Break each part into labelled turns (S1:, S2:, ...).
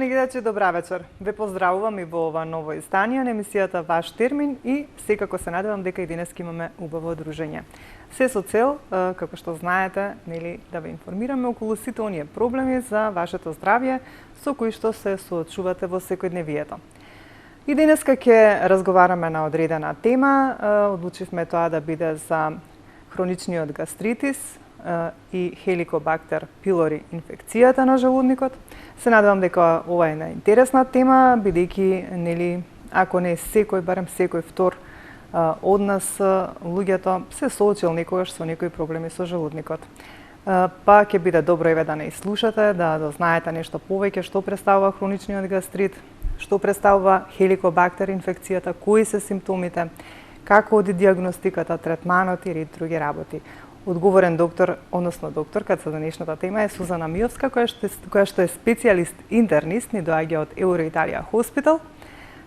S1: Почитувани гледачи, добра вечер. Ве поздравувам и во ова ново издание на емисијата Ваш термин и секако се надевам дека и денеска имаме убаво дружење. Се со цел, како што знаете, нели, да ве информираме околу сите оние проблеми за вашето здравје со кои што се соочувате во секојдневието. И денеска ќе разговараме на одредена тема. Одлучивме тоа да биде за хроничниот гастритис и Helicobacter pylori инфекцијата на желудникот. Се надевам дека ова е една интересна тема, бидејќи нели ако не секој, барем секој втор од нас луѓето се соочил некогаш со некои проблеми со желудникот. Па ќе биде добро еве да не слушате, да знаете нешто повеќе што представува хроничниот гастрит, што представува Helicobacter инфекцијата, кои се симптомите, како оди диагностиката, третманот и ред други работи. Одговорен доктор, односно докторката за денешната тема е Сузана Миовска, која што е специјалист интернист, ни доаѓа од Euroitalia Hospital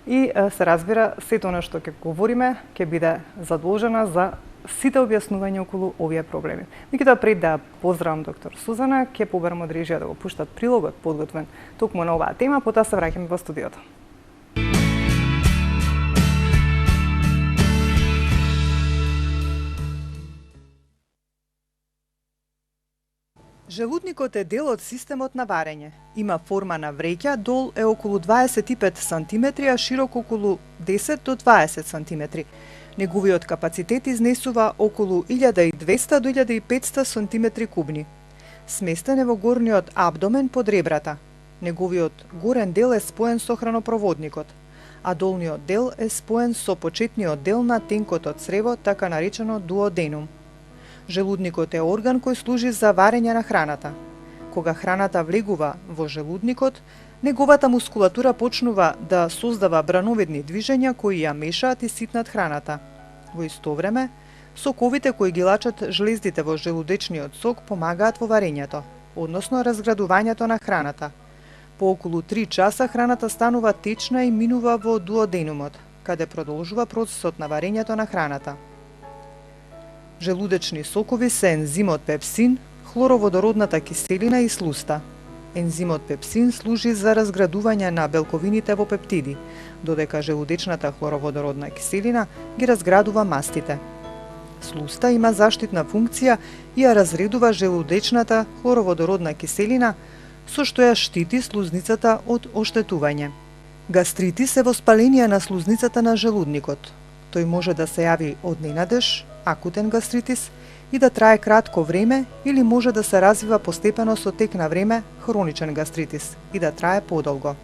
S1: и се разбира сето она што ќе говориме ќе биде задолжена за сите објаснувања околу овие проблеми. Меѓутоа пред да поздравам доктор Сузана, ќе побарам од режија да го пуштат прилогот подготвен токму на оваа тема, потоа се враќаме во студиото. Желудникот е дел од системот на варење. Има форма на вреќа, дол е околу 25 см, а широк околу 10 до 20 см. Неговиот капацитет изнесува околу 1200 до 1500 см кубни. Сместен е во горниот абдомен под ребрата. Неговиот горен дел е споен со хранопроводникот, а долниот дел е споен со почетниот дел на тенкото црево, така наречено дуоденум. Желудникот е орган кој служи за варење на храната. Кога храната влегува во желудникот, неговата мускулатура почнува да создава брановидни движења кои ја мешаат и ситнат храната. Во исто време, соковите кои ги лачат жлездите во желудечниот сок помагаат во варењето, односно разградувањето на храната. По околу 3 часа храната станува течна и минува во дуоденумот, каде продолжува процесот на варењето на храната. Желудечни сокови се ензимот пепсин, хлороводородната киселина и слуста. Ензимот пепсин служи за разградување на белковините во пептиди, додека желудечната хлороводородна киселина ги разградува мастите. Слуста има заштитна функција и ја разредува желудечната хлороводородна киселина, со што ја штити слузницата од оштетување. Гастритис е воспаление на слузницата на желудникот. Тој може да се јави одненадеж, акутен гастритис, и да трае кратко време или може да се развива постепено со тек на време хроничен гастритис и да трае подолго.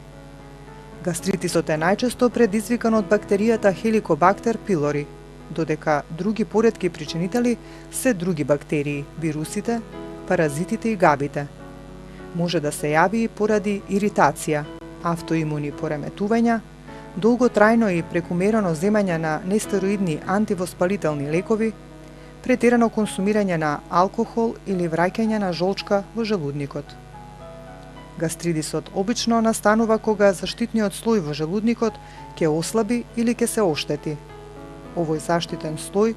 S1: Гастритисот е најчесто предизвикан од бактеријата Helicobacter pylori, додека други поретки причинители се други бактерии, вирусите, паразитите и габите. Може да се јави и поради иритација, автоимуни пореметувања, долготрајно и прекумерено земање на нестероидни антивоспалителни лекови, претерано консумирање на алкохол или враќање на жолчка во желудникот. Гастритисот обично настанува кога заштитниот слој во желудникот ќе ослаби или ќе се оштети. Овој заштитен слој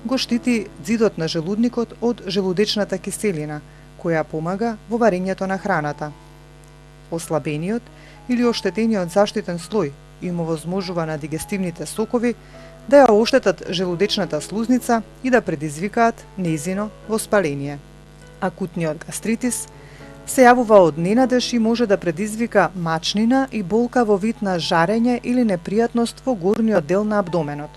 S1: го штити ѕидот на желудникот од желудечната киселина, која помага во варењето на храната. Ослабениот или оштетениот заштитен слој им овозможува на дигестивните сокови да ја оштетат желудечната слузница и да предизвикаат нејзино воспаление. Акутниот гастритис се јавува од ненадеж и може да предизвика мачнина и болка во вид на жарење или непријатност во горниот дел на абдоменот.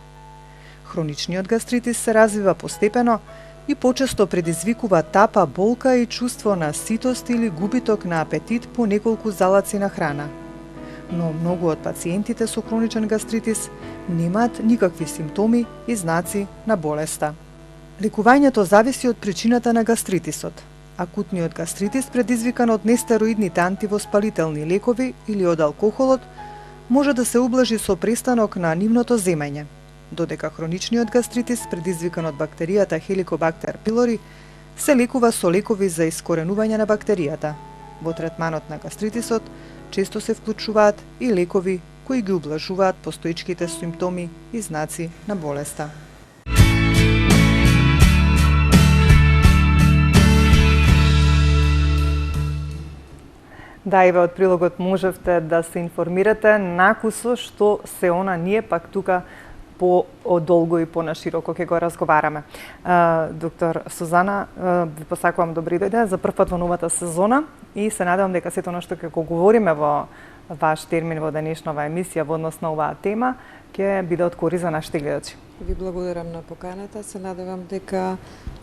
S1: Хроничниот гастритис се развива постепено и почесто предизвикува тапа, болка и чувство на ситост или губиток на апетит по неколку залаци на храна. Но многу од пациентите со хроничен гастритис немаат никакви симптоми и знаци на болеста. Лекувањето зависи од причината на гастритисот. Акутниот гастритис, предизвикан од нестероидните антивоспалителни лекови или од алкохолот, може да се ублажи со престанок на нивното земање, додека хроничниот гастритис, предизвикан од бактеријата Helicobacter pylori, се лекува со лекови за искоренување на бактеријата. Во третманот на гастритисот често се вклучуваат и лекови кои ги ублажуваат постоечките симптоми и знаци на болеста.
S2: Да, Еве, од прилогот можевте да се информирате накусо што се она ние пак тука по-долго и по-нашироко ќе го разговараме. Доктор Сузана, ви посакувам добри дојде за прв пат во новата сезона и се надевам дека сето она што ќе го говориме во ваш термин во денешнава емисија во однос на оваа тема ќе биде од корист за нашите гледачи.
S3: Ви благодарам на поканата. Се надевам дека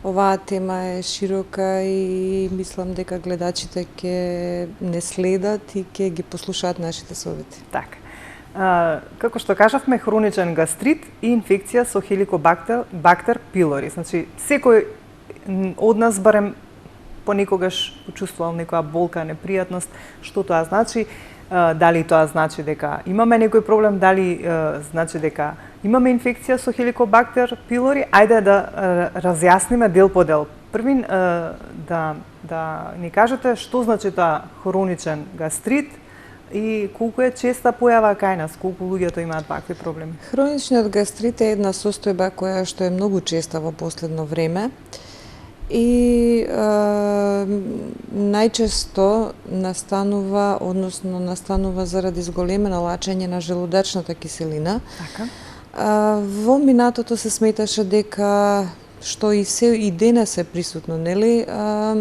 S3: оваа тема е широка и мислам дека гледачите ќе не следат и ќе ги послушаат нашите совети.
S2: Така. Како што кажавме, хроничен гастрит и инфекција со Helicobacter pylori. Значи, секој од нас барем понекогаш почувствувал некоја болка, непријатност. Што тоа значи? Дали тоа значи дека имаме некој проблем, дали значи дека имаме инфекција со Helicobacter pylori? Ајде да разјасниме дел по дел. Првин да ни кажете што значи тоа хроничен гастрит и колку е честа појава кај нас, колку луѓето имаат вакви проблеми?
S3: Хроничниот гастрит е една состојба која што е многу честа во последно време и најчесто настанува заради зголемено лачење на желудачната киселина.
S2: Така.
S3: Во минатото се сметаше дека што и денес е присутно, нели,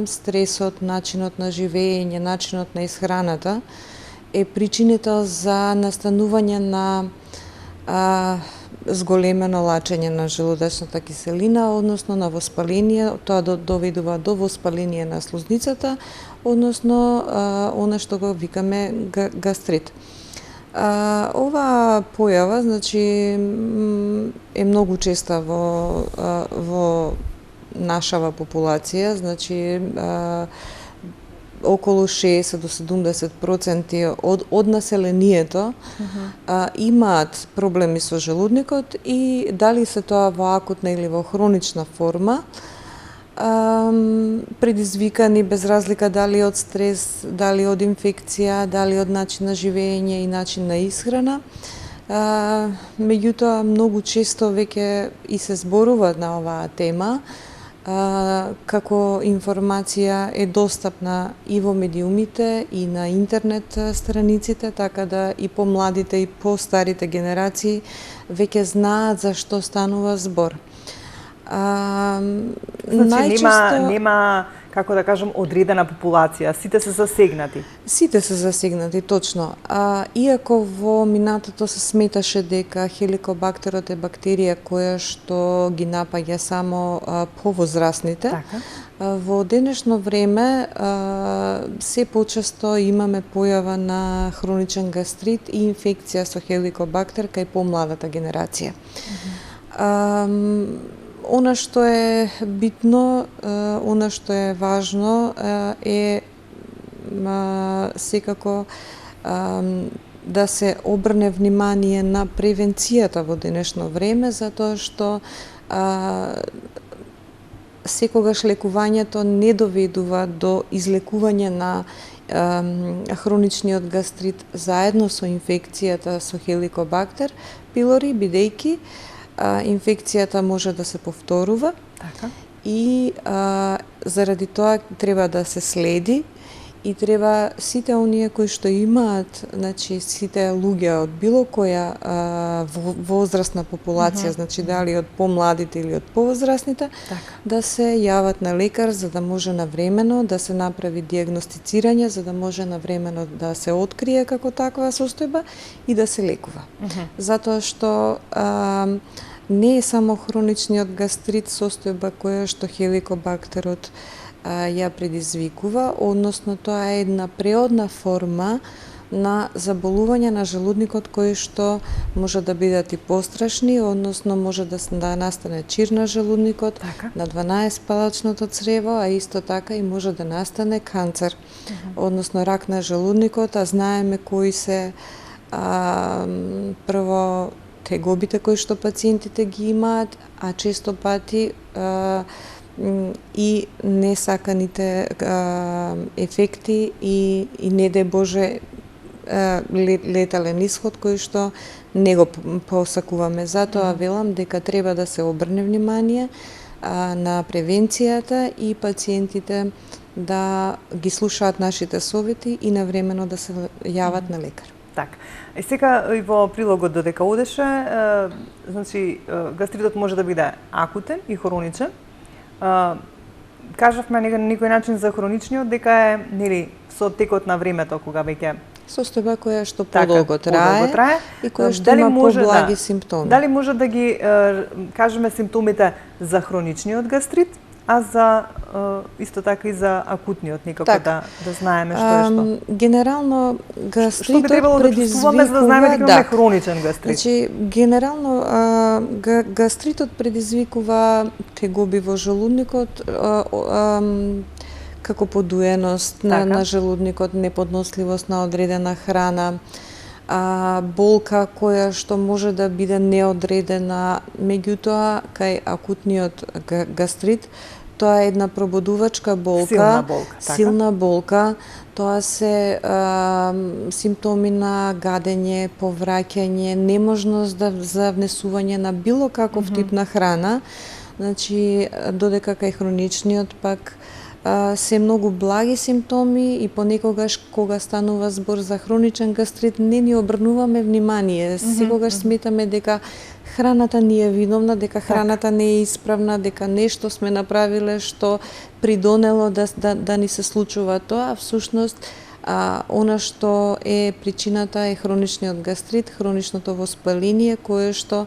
S3: стресот, начинот на живење, начинот на исхраната е причината за настанување на зголемено лачење на желудачната киселина, односно на воспаление, тоа доведува до воспаление на слузницата, односно она што го викаме гастрит. Оваа појава, значи, е многу честа во нашава популација, значи околу 60 до 70% од населението имаат проблеми со желудникот и дали се тоа во акутна или во хронична форма, предизвикани без разлика дали од стрес, дали од инфекција, дали од начин на живење и начин на исхрана. Меѓутоа, многу често веќе и се зборува на оваа тема, како информација е достапна и во медиумите и на интернет страниците, така да и помладите и постарите генерации веќе знаат за што станува збор.
S2: Значи нема, како да кажам, одредена популација, сите се засегнати.
S3: Сите се засегнати, точно. Иако во минатото се сметаше дека хеликобактерот е бактерија која што ги напаѓа само повозрасните,
S2: Така.
S3: Во денешно време се почесто имаме појава на хроничен гастрит и инфекција со хеликобактер кај помладата генерација. Она што е битно, она што е важно е секако да се обрне внимание на превенцијата во денешно време, затоа што секогаш лекувањето не доведува до излекување на хроничниот гастрит заедно со инфекцијата со Helicobacter pylori, бидејќи инфекцијата може да се повторува.
S2: Така.
S3: И заради тоа треба да се следи и треба сите оние кои што имаат, значи сите луѓе од било која возрастна популација, значи дали од помладите или од повозрастните, да се јават на лекар за да може навремено да се направи дијагностицирање, за да може навремено да се открие како таква состојба и да се лекува. Затоа што не е само хроничниот гастрит состојба која што хеликобактерот ја предизвикува, односно тоа е една преодна форма на заболување на желудникот кои што може да бидат и пострашни, односно може да настане чир на желудникот, на 12-палачното црево, а исто така и може да настане канцер, односно рак на желудникот, а знаеме кои се прво тегобите кои што пациентите ги имаат, а често пати и несаканите ефекти и не де Боже летален исход кој што не го посакуваме. Затоа велам дека треба да се обрне внимание на превенцијата и пациентите да ги слушаат нашите совети и навремено да се јават на лекар.
S2: Така. И сега и во прилогот додека одеше, значи гастритот може да биде акутен и хроничен. Кажавме на некој начин за хроничниот дека е, нели, со текот на времето кога веќе
S3: состојба која што подолго трае и која што
S2: дали
S3: има
S2: може
S3: поблаги симптоми.
S2: Дали може да ги кажеме симптомите за хроничниот гастрит, а за исто така и за акутниот некако
S3: така,
S2: да знаеме што е што.
S3: Генерално гастритот
S2: што би требало да чувствуваме за да знаеме дека имаме хроничен гастрит?
S3: Значи генерално гастритот предизвикува тегоби во желудникот, како подуеност на желудникот, неподносливост на одредена храна, болка која што може да биде неодредена. Меѓутоа, кај акутниот гастрит, тоа е една пробудувачка болка, силна болка. Тоа се симптоми на гадење, повраќање, неможност за внесување на било каков тип на храна. Значи, додека кај хроничниот пак се многу благи симптоми и понекогаш кога станува збор за хроничен гастрит не ни обрнуваме внимание. Секогаш сметаме дека храната ни е виновна, дека храната не е исправна, дека нешто сме направиле што придонело да ни се случува тоа, а всушност она што е причината е хроничниот гастрит, хроничното воспаление кое што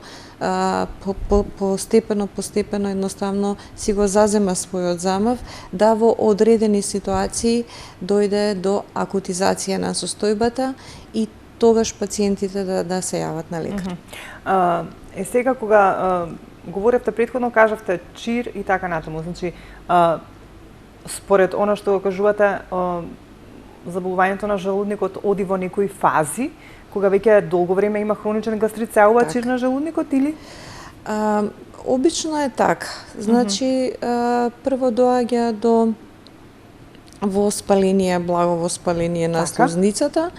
S3: постепено едноставно си го зазема својот замав, да во одредени ситуации дојде до акутизација на состојбата и тогаш пациентите да се јават на лекар.
S2: Сега кога говоревте претходно, кажавте чир и така натаму. Значи, според она што го кажувате, заболувањето на желудникот оди во некои фази, кога веќе долго време има хроничен гастрит, се ова чир на желудникот или?
S3: Обично е така. Значи, прво доаѓа до воспаление, благо воспаление на слузницата.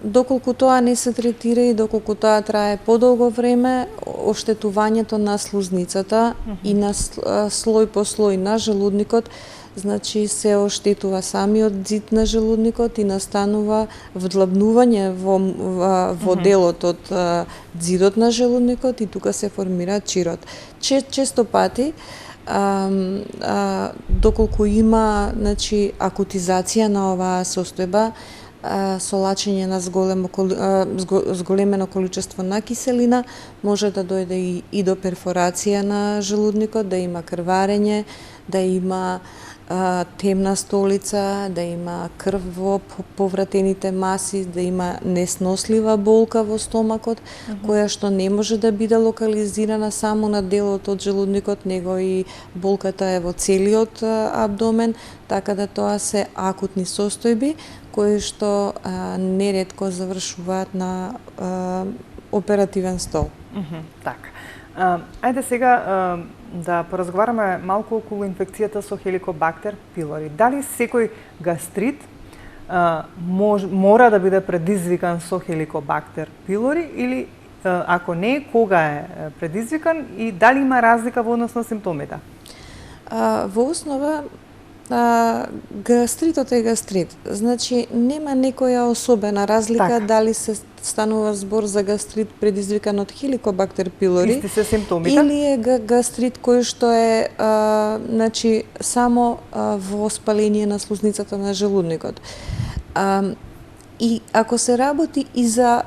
S3: Доколку тоа не се третира и доколку тоа трае подолго време, оштетувањето на слузницата и на слој по слој на желудникот, значи се оштетува самиот зид на желудникот и настанува вдлабнување во делот од зидот на желудникот и тука се формира чирот. Често пати доколку има, значи, акутизација на оваа состојба, со лачење на зголемено количество на киселина, може да дојде и до перфорација на желудникот, да има крварење, да има темна столица, да има крв во повратените маси, да има неснослива болка во стомакот, која што не може да биде локализирана само на делот од желудникот, него и болката е во целиот абдомен, така да тоа се акутни состојби кои што неретко завршуваат на оперативен стол.
S2: Така. Ајде сега да поразговараме малку околу инфекцијата со Helicobacter pylori. Дали секој гастрит мора да биде предизвикан со Helicobacter pylori или ако не, кога е предизвикан и дали има разлика во однос на симптомите?
S3: Во основа гастритот е гастрит. Значи, нема некоја особена разлика дали се станува збор за гастрит предизвикан од Helicobacter pylori.
S2: Исти се симптомите?
S3: Или е гастрит кој што е значи, само воспаление на слузницата на желудникот. И ако се работи и за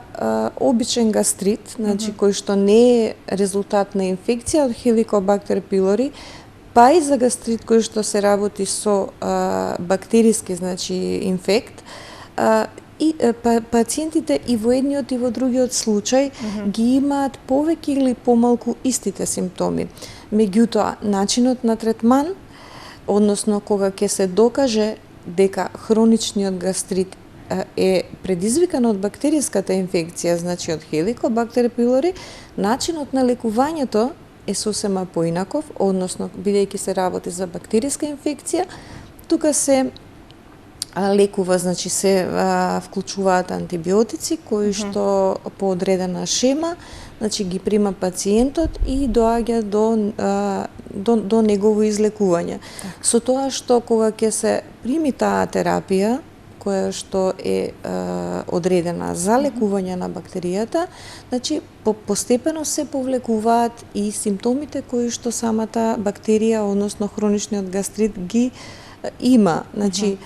S3: обичен гастрит, значи кој што не е резултат на инфекција од Helicobacter pylori, па и за гастрит кој што се работи со бактериски, значи инфект, и пациентите и во едниот и во другиот случај ги имаат повеќе или помалку истите симптоми. Меѓутоа, начинот на третман, односно кога ќе се докаже дека хроничниот гастрит е предизвикан од бактериската инфекција, значи од Helicobacter pylori, начинот на лекувањето е сосема поинаков, односно бидејќи се работи за бактериска инфекција, тука се лекува, значи се вклучуваат антибиотици кои што по одредена шема значи ги прима пациентот и доаѓа до негово излекување. Со тоа што кога ќе се прими таа терапија, која што е одредена за лекување на бактеријата, значи постепено се повлекуваат и симптомите кои што самата бактерија, односно хроничниот гастрит ги има. Значи,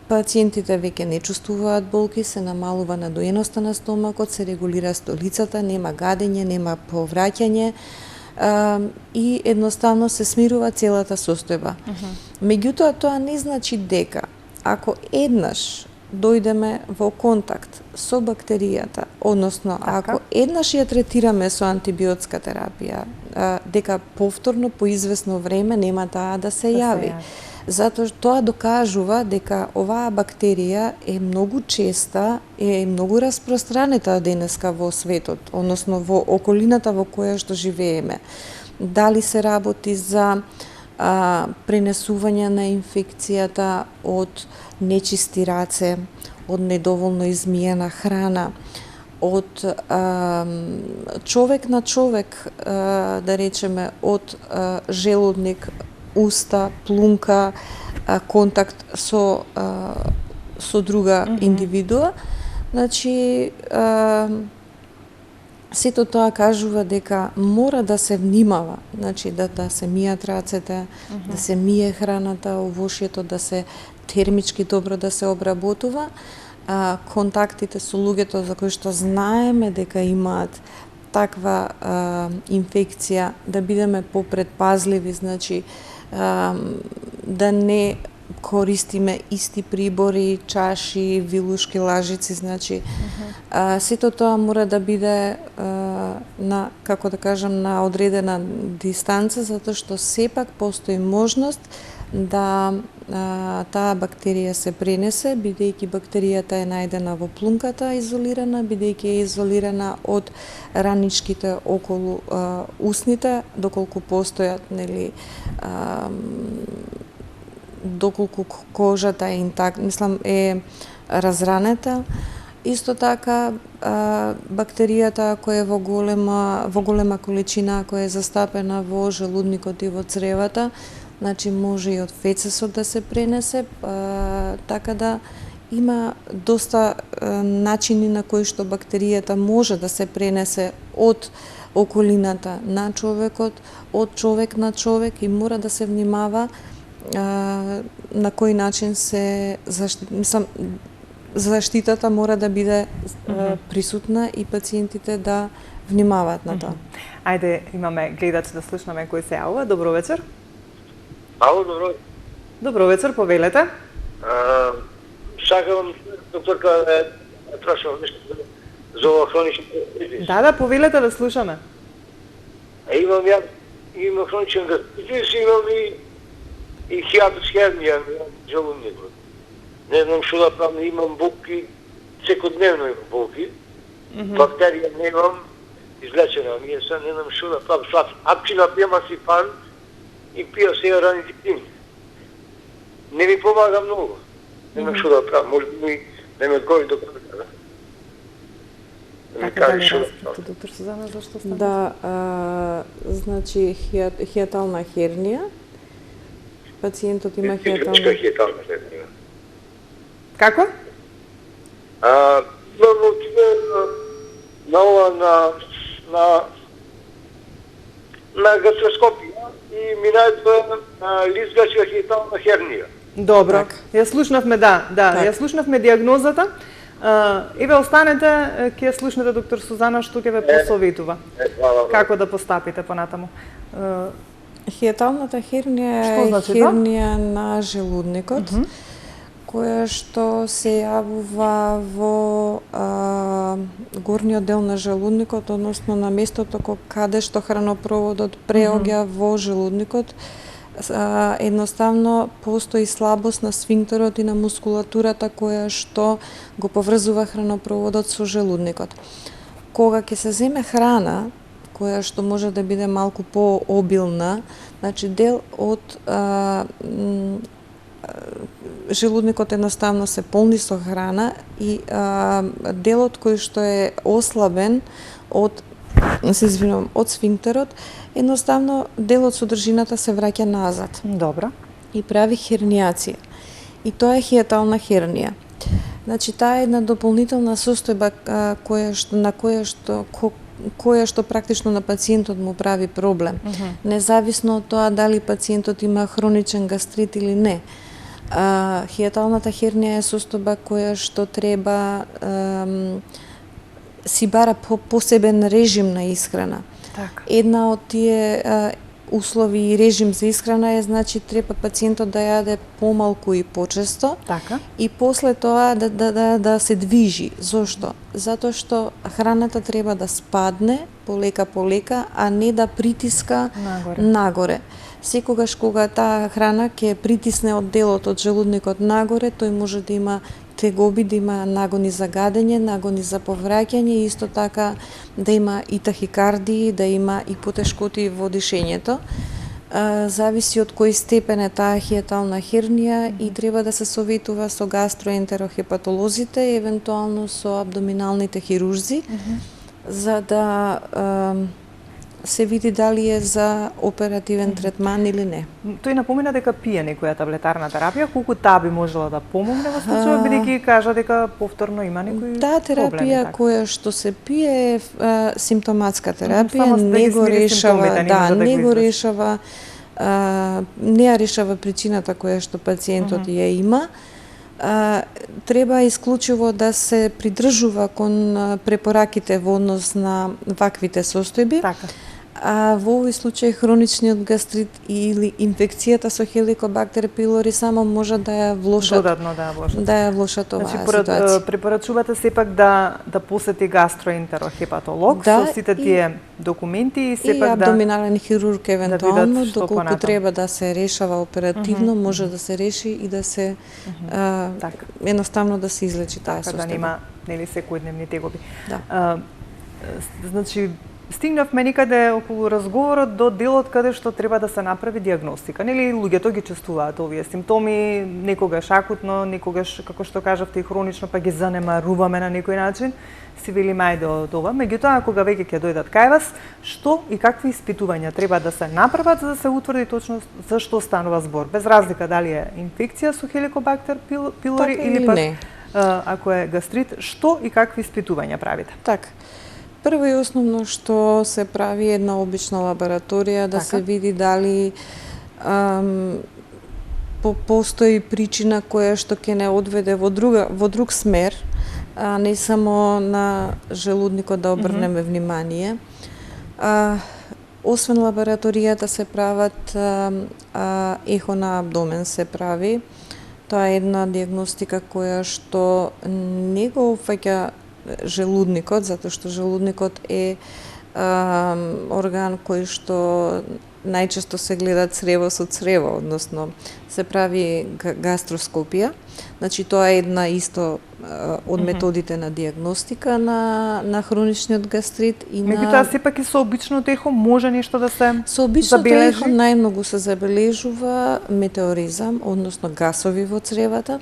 S3: пациентите веќе не чувствуваат болки, се намалува надоеноста на стомакот, се регулира столицата, нема гадење, нема повраќање и едноставно се смирува целата состојба. Меѓутоа, тоа не значи дека ако еднаш дојдеме во контакт со бактеријата, односно ако еднаш ја третираме со антибиотска терапија, дека повторно по известно време нема таа да се јави. Затоа што тоа докажува дека оваа бактерија е многу честа, е многу распространета денеска во светот, односно во околината во која што живееме. Дали се работи за пренесување на инфекцијата од нечисти раце, од недоволно измиена храна, од човек на човек, да речеме, од желудник, уста, плунка, контакт со друга индивидуа. Значи, сето тоа кажува дека мора да се внимава, значи да се мијат рацете, да се мие храната, овошјето, да се термички добро да се обработува, контактите со луѓето за кои што знаеме дека имаат таква инфекција, да бидеме попредпазливи, значи да не користиме исти прибори, чаши, вилушки, лажици, значи сето тоа мора да биде на, како да кажам, на одредена дистанца, затоа што сепак постои можност да таа бактерија се пренесе, бидејќи бактеријата е најдена во плунката изолирана, бидејќи е изолирана од раничките околу устните, доколку постојат, нели, доколку кожата е е разранета. Исто така, бактеријата која е во голема количина, ако е застапена во желудникот и во цревата, значи може и од фецесот да се пренесе, така да има доста начини на кои што бактеријата може да се пренесе од околината на човекот, од човек на човек, и мора да се внимава на кој начин се заштитата мора да биде присутна и пациентите да внимаваат на тоа.
S2: Ајде, имаме гледач да слушнаме кој се јавува. Добро вечер.
S4: Ало, добро.
S2: Добро вечер, повелете.
S4: Сакам, докторка, да прашам нешто за ова хроничен гастритис.
S2: Да, повелете да слушаме.
S4: Имам хроничен гастритис, имам и хиатус хернија на желудникот. Не знам што да правам, имам болки, секојдневно имам болки. Бактерија немам, излечена ми е, не знам што да правам. Апчина пијам асипан и пија сега ранитидин. Не ми помага многу. Не знам што да правам, може би да ме одговори доктор.
S2: Така да доктор Сузана, зашто стана?
S3: Да, значи хиатална хернија. Пациентот има хиатална
S4: хернија.
S2: Како?
S4: На гастроскопија и ми најдва лизгачка хиатална хернија.
S2: Добро. Ја слушнавме, ја слушнавме диагнозата. Еве останете, ќе ја слушнете доктор Сузана што ќе ве посоветува. Како да постапите понатаму.
S3: Хиаталната хернија е хернија на желудникот, која што се јавува во горниот дел на желудникот, односно на местото каде што хранопроводот преоѓа во желудникот. Едноставно постои слабост на сфинктерот и на мускулатурата која што го поврзува хранопроводот со желудникот. Кога ќе се земе храна која што може да биде малку пообилна, значи дел од желудникот едноставно се полни со храна и делот кој што е ослабен од се извинувам, од сфинктерот, едноставно делот содржината се враќа назад
S2: Добро.
S3: и прави хернијација. И тоа е хијатална хернија. Значи, таа е една дополнителна состојба која што практично на пациентот му прави проблем. Независно од тоа дали пациентот има хроничен гастрит или не. Хијаталната хернија е состојба која што треба си бара посебен режим на исхрана.
S2: Така.
S3: Една од тие услови и режим за исхрана е, значи, треба пациентот да јаде помалку и почесто.
S2: Така.
S3: И после тоа да се движи. Зошто? Затоа што храната треба да спадне полека, а не да притиска нагоре. Секогаш кога таа храна ќе притисне од делот од желудникот нагоре, тој може да има тегоби, да има нагони за гадење, нагони за повраќање, исто така да има и тахикардии, да има и потешкоти во дишењето. Зависи од кој степен е таа хијатална хернија и треба да се советува со гастроентерохепатолозите, евентуално со абдоминалните хирурзи, за да се види дали е за оперативен третман или не.
S2: Тој напомена дека пие некоја таблетарна терапија, колку таа би можела да помогне во случајот, бидејќи кажа дека повторно има некои
S3: таа терапија
S2: проблеми,
S3: која што се пие е симптоматска терапија,
S2: Само да
S3: не
S2: ги
S3: го
S2: смири
S3: решава,
S2: симптомите,
S3: не го
S2: излечи.
S3: решава, не ја решава причината која што пациентот ја има. Треба исклучиво да се придржува кон препораките во однос на ваквите состојби.
S2: Така.
S3: А во овој случај хроничниот гастрит или инфекцијата со Helicobacter pylori само може да ја влошат.
S2: Додатно да ја влошат.
S3: Да ја влошат оваа
S2: Значи,
S3: ситуација.
S2: препорачувате сепак да посети гастроентерохепатолог
S3: Да,
S2: со сите тие документи и
S3: И
S2: сепак да
S3: абдоминален хирург евентуално,
S2: видат што
S3: доколку
S2: понатаму.
S3: треба да се решава оперативно, може да се реши и да се
S2: Така.
S3: едноставно да се излечи таа
S2: така да
S3: состојба.
S2: нема нели секојдневни тегоби.
S3: Да.
S2: Значи стигнавме никаде околу разговорот до делот каде што треба да се направи диагностика. Нели луѓето ги чувствуваат овие симптоми, некогаш акутно, некогаш како што кажавте и хронично, па ги занемаруваме на некој начин. Си вели мајде од ова. Меѓутоа, кога веќе ќе дојдат кај вас, што и какви испитувања треба да се направат за да се утврди точно за што станува збор, без разлика дали е инфекција со Helicobacter pylori
S3: Така
S2: или пак
S3: не.
S2: ако е гастрит, што и какви испитувања правите?
S3: Така. Прво и основно што се прави една обична лабораторија да
S2: Така.
S3: се види дали постои причина која што ќе не одведе во друг смер, а не само на желудникот да обрнеме внимание. Освен лабораторијата се прават ехо на абдомен се прави. Тоа е една диагностика која што не го опфаќа желудникот, затоа што желудникот е орган кој што најчесто се гледа црево со црево, односно се прави гастроскопија. Значи тоа е една исто од методите на диагностика на хроничниот гастрит и
S2: Меѓутоа сепак и со обичното ехо може нешто да се
S3: со обичното
S2: забележи?
S3: ехо најмногу се забележува метеоризам, односно гасови во цревата.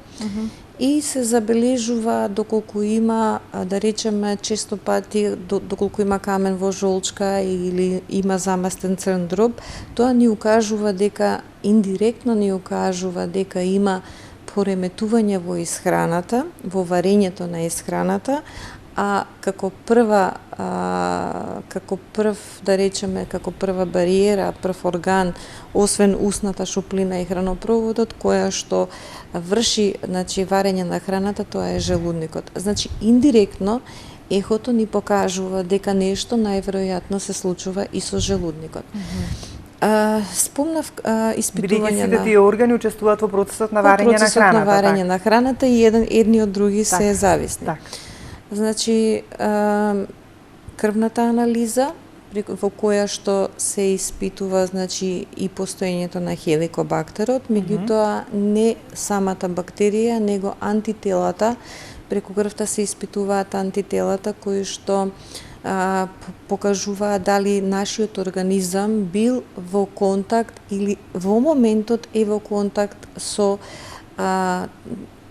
S3: И се забележува доколку има, да речеме, често пати доколку има камен во жолчка или има заместен црн дроб, тоа ни укажува дека индиректно ни укажува дека има пореметување во исхраната, во варењето на исхраната, а како прва бариера, прв орган, освен устната шуплина и хранопроводот, која што врши, значи, варење на храната, тоа е желудникот. Значи, индиректно, ехото ни покажува дека нешто најверојатно се случува и со желудникот. Спомнав испитување
S2: сите тие органи учествуваат во процесот на варење на храната.
S3: на варење на храната и едни од други се зависни.
S2: Така.
S3: Значи, крвната анализа во која што се испитува, значи, и постоењето на хеликобактерот, меѓутоа не самата бактерија, него антителата. Преку крвта се испитуваат антителата кои што покажуваат дали нашиот организам бил во контакт или во моментот е во контакт со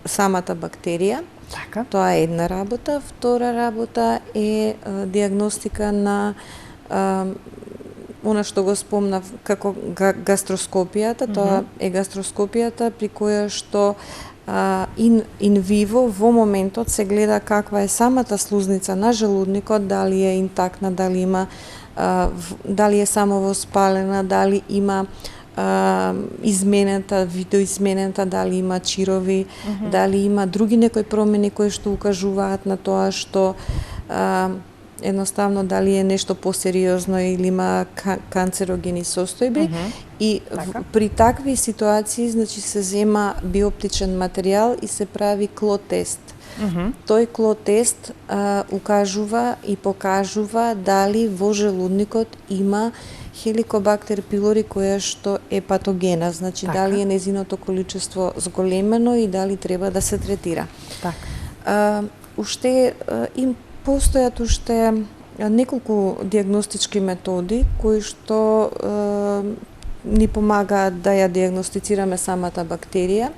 S3: самата бактерија.
S2: Така.
S3: Тоа е една работа. Втора работа е диагностика на она што го спомнав како гастроскопијата. Тоа е гастроскопијата при која што ин виво во моментот се гледа каква е самата слузница на желудникот, дали е интактна, дали има дали е само воспалена, дали има изменета, видоизменета, дали има чирови, дали има други некои промени кои што укажуваат на тоа што едноставно дали е нешто посериозно или има канцерогени состојби. И при такви ситуации, значи, се зема биоптичен материјал и се прави кло тест. Тој кло тест укажува и покажува дали во желудникот има Helicobacter pylori која што е патогена, значи дали е незиното количество зголемено и дали треба да се третира. Уште им постојат уште неколку диагностички методи кои што ни помагаат да ја диагностицираме самата бактерија.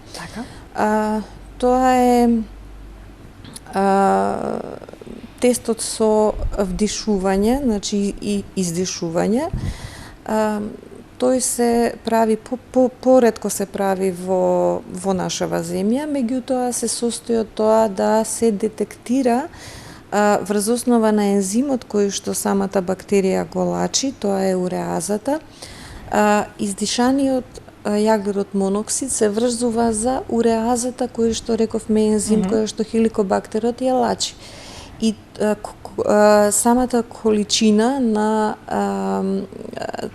S3: Тоа е тестот со вдишување, значи и издишување. Тој се прави поретко се прави во нашава земја, меѓутоа се состои од тоа да се детектира врз основа на ензимот кој што самата бактерија го лачи, тоа е уреазата. Издишаниот јаглерод моноксид се врзува за уреазата кој што рековме ензим кој што хеликобактерот ја лачи. И самата количина на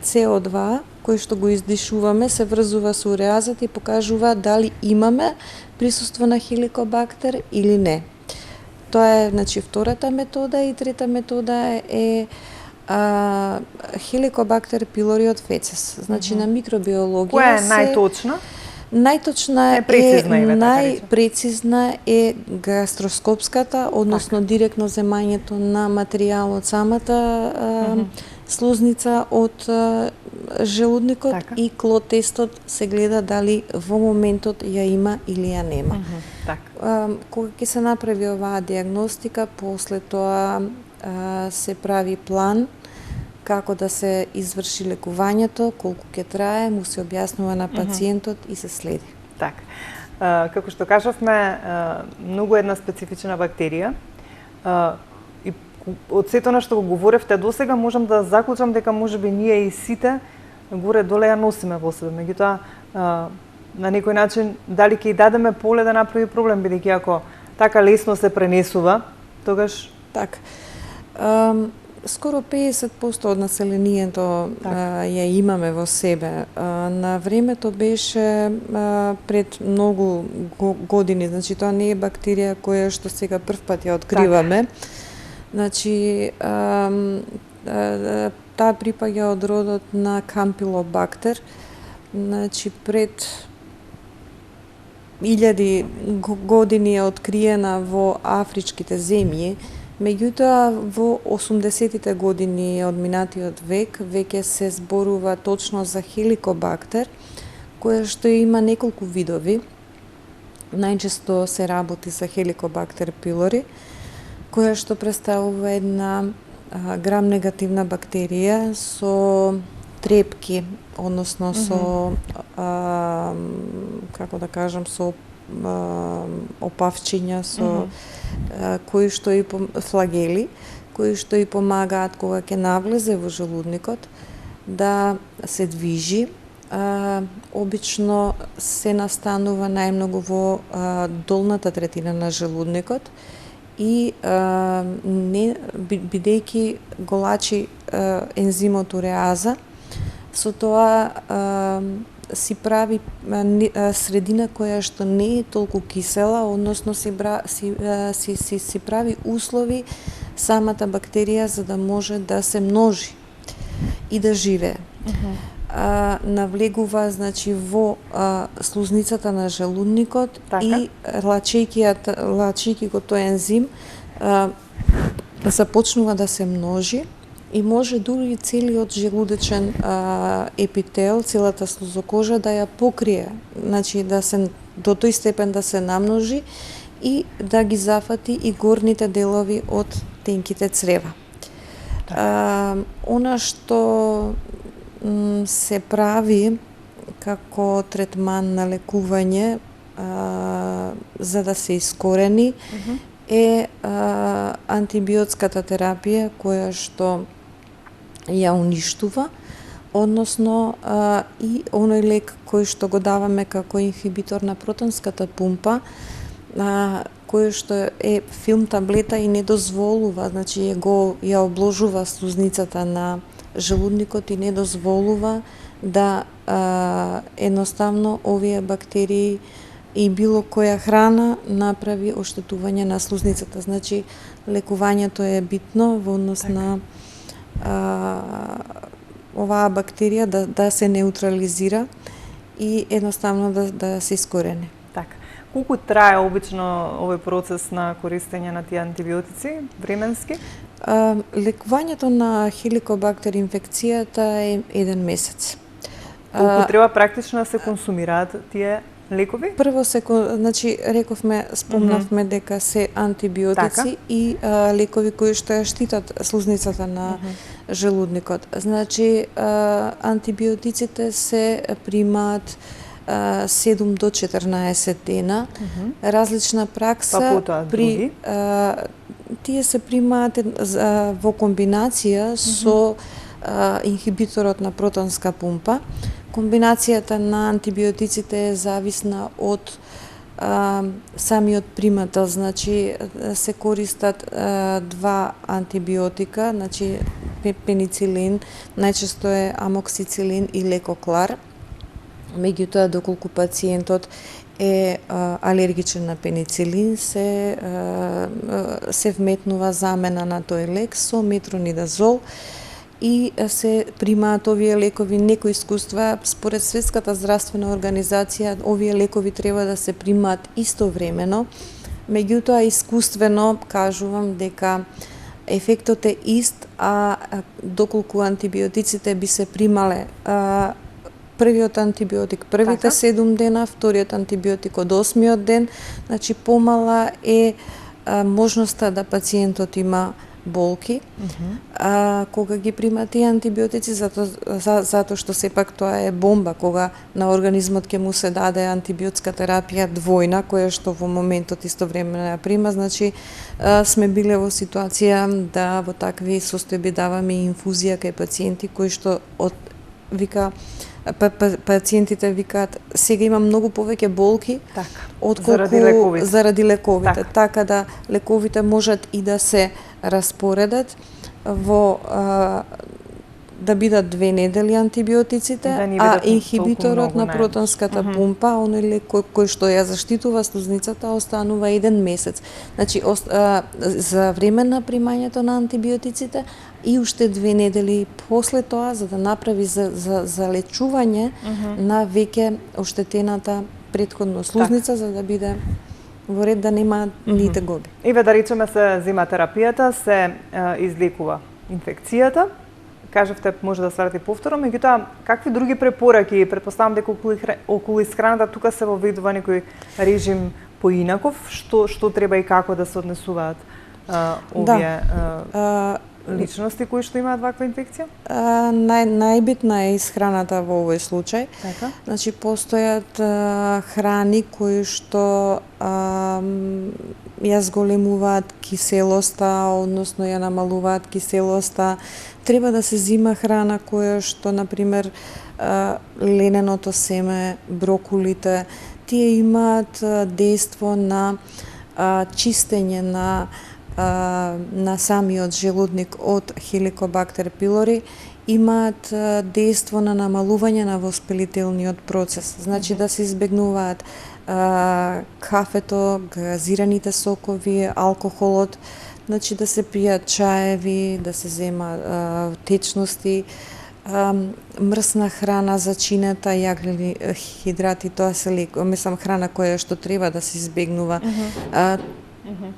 S3: CO2 кој што го издишуваме се врзува со уреазата и покажува дали имаме присуство на хеликобактер или не. Тоа е, значи, втората метода, и трета метода е Helicobacter pylori од фецес. Значи на микробиологија
S2: која е најточна?
S3: Најточна најпрецизна е гастроскопската, односно директно земањето на материјал од самата слузница од желудникот и кло тестот се гледа дали во моментот ја има или ја нема. Кога ќе се направи оваа диагностика, после тоа се прави план како да се изврши лекувањето, колку ќе трае, му се објаснува на пациентот и се следи.
S2: Така. Како што кажавме, многу една специфична бактерија. И од сето на што го говоревте досега, можам да заклучам дека можеби ние и сите горе-доле ја носиме во себе. Меѓутоа, на некој начин, дали ќе и дадеме поле да направи проблем, бидејќи ако така лесно се пренесува, тогаш...
S3: Така. Скоро 50% од населението ја имаме во себе. На времето беше пред многу години, значи тоа не е бактерија која што сега првпат ја откриваме. Значи таа припаѓа од родот на Campylobacter. Значи пред 1000 години е откриена во афричките земји. Меѓутоа, во 80-тите години од минатиот век, веќе се зборува точно за Helicobacter, која што има неколку видови. Најчесто се работи за Helicobacter pylori, која што представува една грам-негативна бактерија со трепки, односно со, како да кажам, со опавчиња, со кои што и флагели, кои што и помагаат кога ќе навлезе во желудникот да се движи. Обично се настанува најмногу во долната третина на желудникот и бидејќи го лачи ензимот уреаза, со тоа си прави средина која што не е толку кисела, односно си прави услови самата бактерија за да може да се множи и да живее. Навлегува, значи, во слузницата на желудникот и лачејќи го тој ензим започнува да се множи и може дури целиот желудечен епител, целата слузокожа да ја покрие, значи да се до тој степен да се намножи и да ги зафати и горните делови од тенките црева. Она што се прави како третман на лекување за да се искорени е антибиотската терапија која што ја уништува, односно и оној лек кој што го даваме како инхибитор на протонската пумпа, кој што е филм таблета и не дозволува, значи ја обложува слузницата на желудникот и не дозволува да едноставно овие бактерии и било која храна направи оштетување на слузницата. Значи, лекувањето е битно во однос на оваа бактерија да се неутрализира и едноставно да се искорене.
S2: Така. Колку трае обично овој процес на користење на тие антибиотици временски?
S3: Лекувањето на хеликобактер инфекцијата е 1 месец.
S2: Колку треба практично да се консумираат тие лекови?
S3: Прво значи рековме, спомнавме дека се антибиотици и лекови кои што ја штитат слузницата на желудникот. Значи антибиотиците се примаат 7 до 14 дена. Различна пракса при тие се примаат во комбинација со инхибиторот на протонска пумпа. Комбинацијата на антибиотиците е зависна од самиот примател, значи се користат 2 антибиотика, значи пеницилин, најчесто е амоксицилин и лекоклар. Меѓутоа, доколку пациентот е алергичен на пеницилин, се вметнува замена на тој лек со метронидазол и се примаат овие лекови. Некои искуства, според Светската здравствена организација, овие лекови треба да се примаат истовремено. Меѓутоа, искуствено кажувам дека ефектот е ист, а доколку антибиотиците би се примале првиот антибиотик првите 7 дена, вториот антибиотик од 8-миот ден, значи помала е можноста да пациентот има болки, кога ги прима тие антибиотици, затоа што сепак тоа е бомба, кога на организмот ќе му се даде антибиотска терапија двојна, која што во моментот истовремено ја прима, значи сме биле во ситуација да во такви состојби даваме инфузија кај пациенти кои што вика пациентите викаат сега има многу повеќе болки отколку заради лековите. Така да лековите можат и да се распоредат во да бидат 2 недели антибиотиците, а инхибиторот на протонската пумпа, оној лек кој што ја заштитува слузницата, останува 1 месец. Значи за време на примањето на антибиотиците и уште 2 недели после тоа, за да направи за лечување на веќе оштетената претходно слузница, за да биде во ред да нема ни тегоби.
S2: Еве да речеме се зема терапијата, се излекува инфекцијата. Кажавте може да сварите повторно, меѓутоа какви други препораки, претпоставам дека околу исхраната тука се воведува некој режим поинаков, што треба и како да се однесуваат овие личности кои што имаат ваква инфекција?
S3: Најбитна е исхраната во овој случај.
S2: Така.
S3: Значи постојат храни кои што ја зголемуваат киселоста, односно ја намалуваат киселоста. Треба да се зима храна која што, например, лененото семе, брокулите, тие имаат дејство на чистење на самиот желудник од Helicobacter pylori, имаат дејство на намалување на воспалителниот процес. Значи да се избегнуваат кафето, газираните сокови, алкохолот, значи да се пијат чаеви, да се зема течности, мрсна храна, зачинета, јаглени хидрати, тоа се храна која што треба да се избегнува.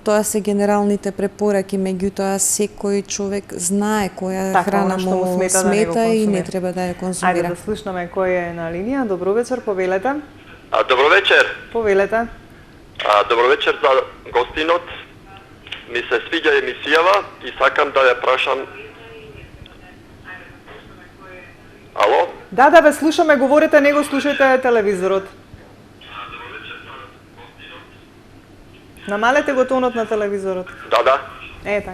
S3: Тоа се генералните препораки, меѓутоа секој човек знае која храна му смета и не треба да ја консумира.
S2: Ајде да слушнаме кој е на линија. Добро вечер, повелете.
S5: Добро вечер.
S2: Повелете.
S5: Добро вечер за гостинот. Ми се свиѓа емисијава и сакам да ја прашам. Ало?
S2: Да, ве слушаме, говорите, не го слушајте телевизорот. Намалете го тонот на телевизорот.
S5: Да.
S2: Така.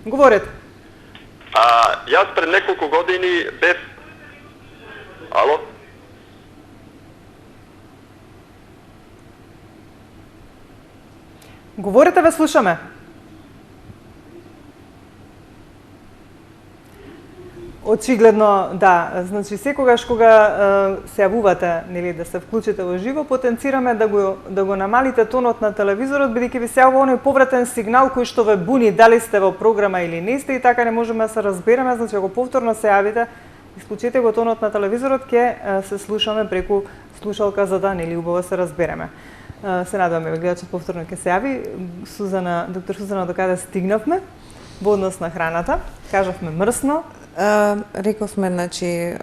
S2: Говорете.
S5: Јас пред неколку години бев... Ало?
S2: Говорете, ве слушаме. Очигледно, да, значи секогаш кога се јавувате, нели, да се вклучите во живо, потенцираме да го намалите тонот на телевизорот, бидејќи ви се јавува оној повратен сигнал кој што ве буни дали сте во програма или не сте, и така не можеме да се разбереме, значи ако повторно се јавите, исклучете го тонот на телевизорот, ќе се слушаме преку слушалка за да, нели, убаво се разбереме. Се надеваме гледачот повторно ќе се јави. Доктор Сузана, до каде стигнавме во однос на храната? Кажавме мрсно.
S3: Рековме, значи,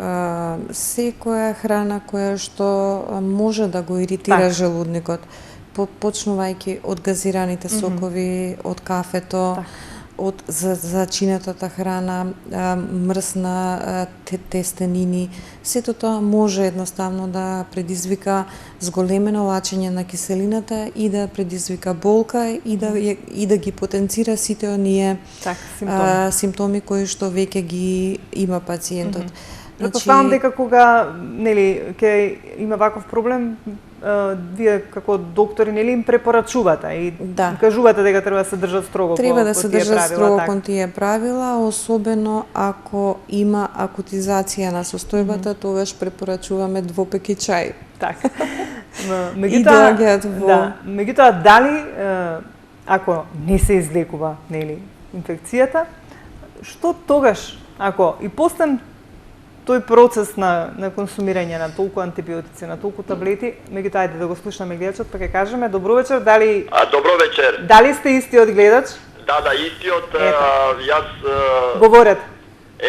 S3: секоја храна која што може да го иритира желудникот, почнувајќи од газираните сокови, од кафето, од зачинетата храна, мрсна, тестенини, сето тоа може едноставно да предизвика зголемено лачење на киселината и да предизвика болка и да ги потенцира сите оние симптоми кои што веќе ги има пациентот.
S2: Предпоставам дека кога, нели, ќе има ваков проблем, вие како доктори, нели, им препорачувате и кажувате дека треба да се држат строго по тие правила.
S3: Треба да се држат строго кон тие правила, особено ако има акутизација на состојбата, тогаш препорачуваме двопеки чај.
S2: Така.
S3: Меѓутоа,
S2: дали ако не се излекува, нели, инфекцијата, што тогаш, ако и постан тој процес на консумирање на толку антибиотици, на толку таблети, меѓутоа ајде да го слушнеме гледачот, па ќе кажеме добро вечер, дали
S5: Добро вечер.
S2: Дали сте истиот гледач?
S5: Да, истиот. Јас
S2: говорете.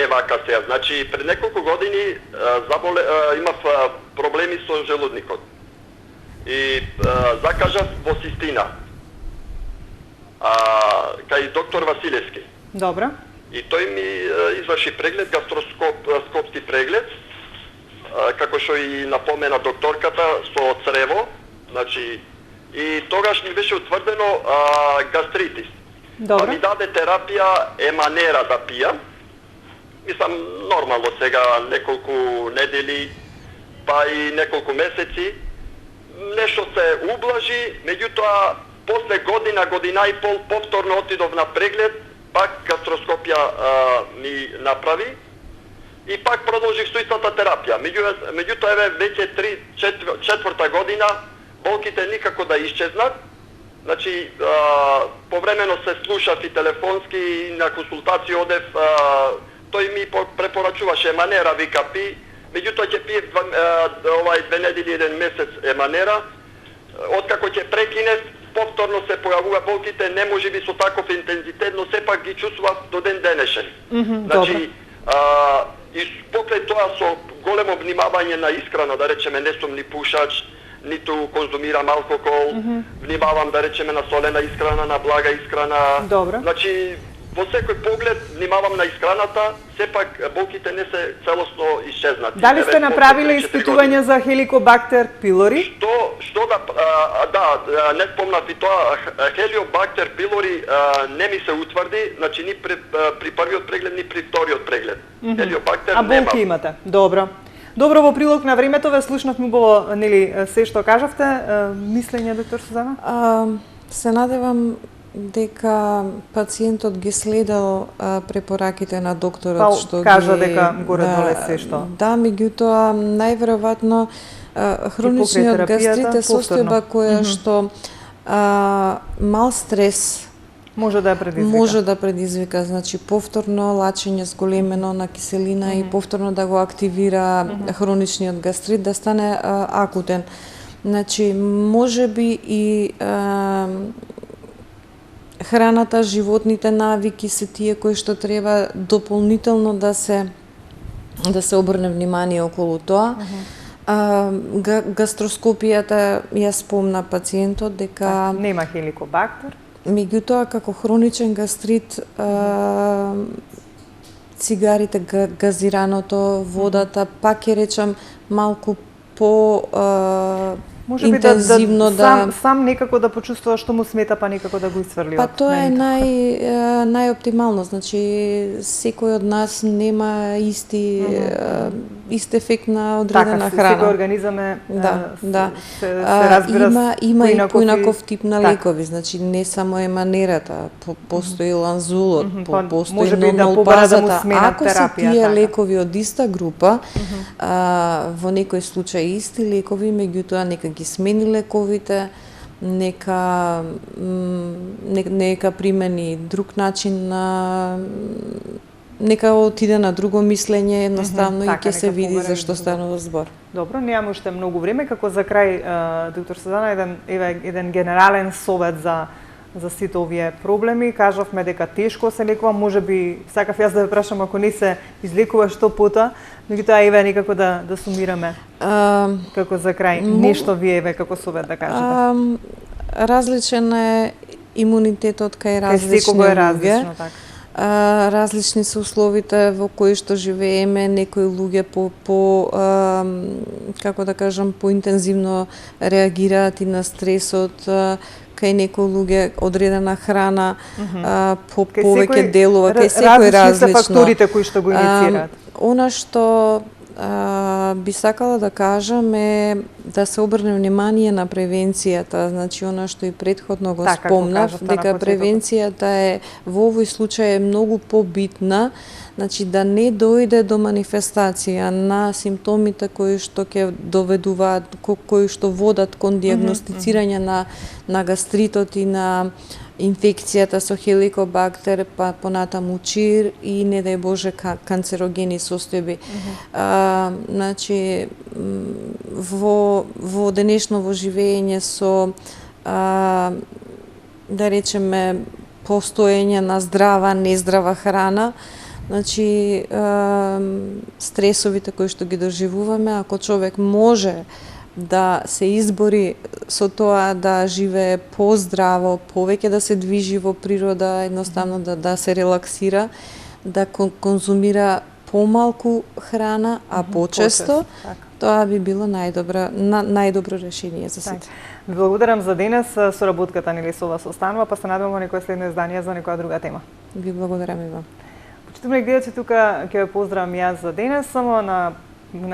S5: Вака сега. Значи пред неколку години имав проблеми со желудникот. И закажав во Систина. Кај доктор Василевски.
S2: Добро.
S5: И тој ми изврши преглед, гастроскопски преглед, како што и напомена докторката, со црево, значи, и тогаш ми беше утврдено гастритис.
S2: Добро.
S5: Ми даде терапија еманера да пијам. Мислам, нормално сега, неколку недели, па и неколку месеци. Нешто се ублажи, меѓутоа, после година и пол, повторно отидов на преглед, пак гастроскопија ми направи и пак продолжих со истата терапија. Меѓутоа, веќе 4-та година болките никако да исчезнат. Значи, повремено се слушав и телефонски и на консултација одев, тој ми препорачуваше еманера, вика пи, меѓутоа ќе пиев 2 недели, 1 месец еманера. Откако ќе прекинев, повторно се појавува болките, не може би со таков интензитет, но сепак ги чувствував до ден денешен. Значи, и покрај тоа со големо внимавање на исхрана, да речеме, не сум ни пушач, ниту конзумирам алкохол, внимавам, да речеме, на солена исхрана, на блага исхрана.
S2: Добро.
S5: Значи, во секој поглед внимавам на исхраната, сепак болките не се целосно исчезнати.
S2: Дали сте направиле испитување за Helicobacter pylori?
S5: Што не спомнав и тоа, Helicobacter pylori не ми се утврди, значи ни при првиот преглед, ни при вториот преглед. Helicobacter
S2: нема. А болки имате? Добро. Добро, во прилог на времето ве слушнавме убаво, нели, се што кажавте. Мислење, доктор Сузана?
S3: Се надевам дека пациентот ги следел препораките на докторот, што
S2: кажа дека горе-доле се што.
S3: Да, меѓутоа најверојатно хроничниот гастрит е состојба која што мал стрес
S2: може да предизвика,
S3: значи повторно лачење зголемено на киселина и повторно да го активира хроничниот гастрит, да стане акутен. Значи можеби и храната, животните навики се тие кои што треба дополнително да се обрне внимание околу тоа. Гастроскопијата ја спомна пациентот дека
S2: Нема хеликобактер.
S3: меѓутоа како хроничен гастрит цигарите, газираното, водата, пак ќе речам малку по
S2: Може би
S3: интензивно
S2: сам некако да почувствува што му смета, па некако да го исфрли.
S3: Па тоа е најоптимално, значи секој од нас нема ист ефект на одредена храна.
S2: Секој организам е се разбира
S3: има и поинаков тип на лекови, значи не само еманерата, постои ланзулот, постои нонолпазата. Ако се тие лекови од иста група, во некој случај исти лекови, меѓутоа нека ги смени лековите, нека примени друг начин на нека отиде на друго мислење едноставно и ќе се види за што станува збор.
S2: Добро, немаме уште многу време, како за крај доктор Сузана еден генерален совет за сите овие проблеми. Кажавме дека тешко се лекува, можеби сакав јас да ве прашам ако не се излекува што пота, меѓутоа еве некако да сумираме. Како за крај, нешто вие еве како совет да кажете.
S3: Различен е имунитетот кај различни луѓе. Различни се условите во кои што живееме, некои луѓе како да кажам, поинтензивно реагираат и на стресот, кај некои луѓе одредена храна, повеќе делува, кај секој различно.
S2: Различни се факторите кои што го иницираат.
S3: Она што би сакала да кажам е да се обрне внимание на превенцијата, значи она што и претходно го спомнав, дека превенцијата е во овој случај е многу побитна, значи да не дојде до манифестација на симптомите кои што ќе доведуваат, кои што водат кон дијагностицирање на гастритот и на инфекцијата со хеликобактер, па понатаму чир и не дај Боже канцерогени состојби. Значи во денешно во живење со да речеме постоење на здрава, нездрава храна, значи стресовите кои што ги доживуваме, ако човек може да се избори со тоа да живее поздраво, повеќе да се движи во природа, едноставно да се релаксира, да конзумира помалку храна, а почесто, тоа би било најдобро решение за сите.
S2: Благодарам за денес, соработката ни лесова состанува, па се надевам во некој следно издание за некоја друга тема.
S3: Ви благодарам и вам.
S2: Почитувани гледачи, тука ќе ве поздравам јас за денес, само на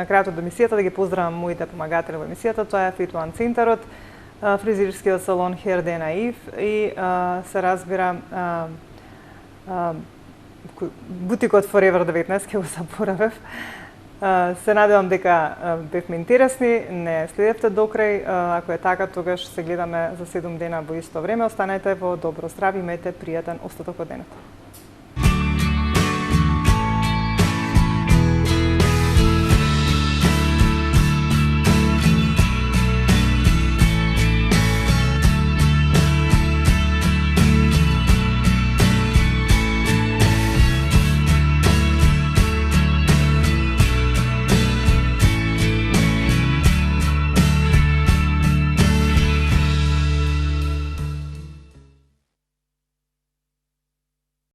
S2: крајот од емисијата да ги поздравам моите помагатели во емисијата, тоа е Фитуан Центарот, фризерскиот салон Hair de Naif и се разбира бутикот Forever 19, ќе го заборавев. Се надевам дека бевме интересни, не следевте до крај, ако е така, тогаш се гледаме за 7 дена во исто време. Останете во добро здравје, имајте пријатен остаток од денот.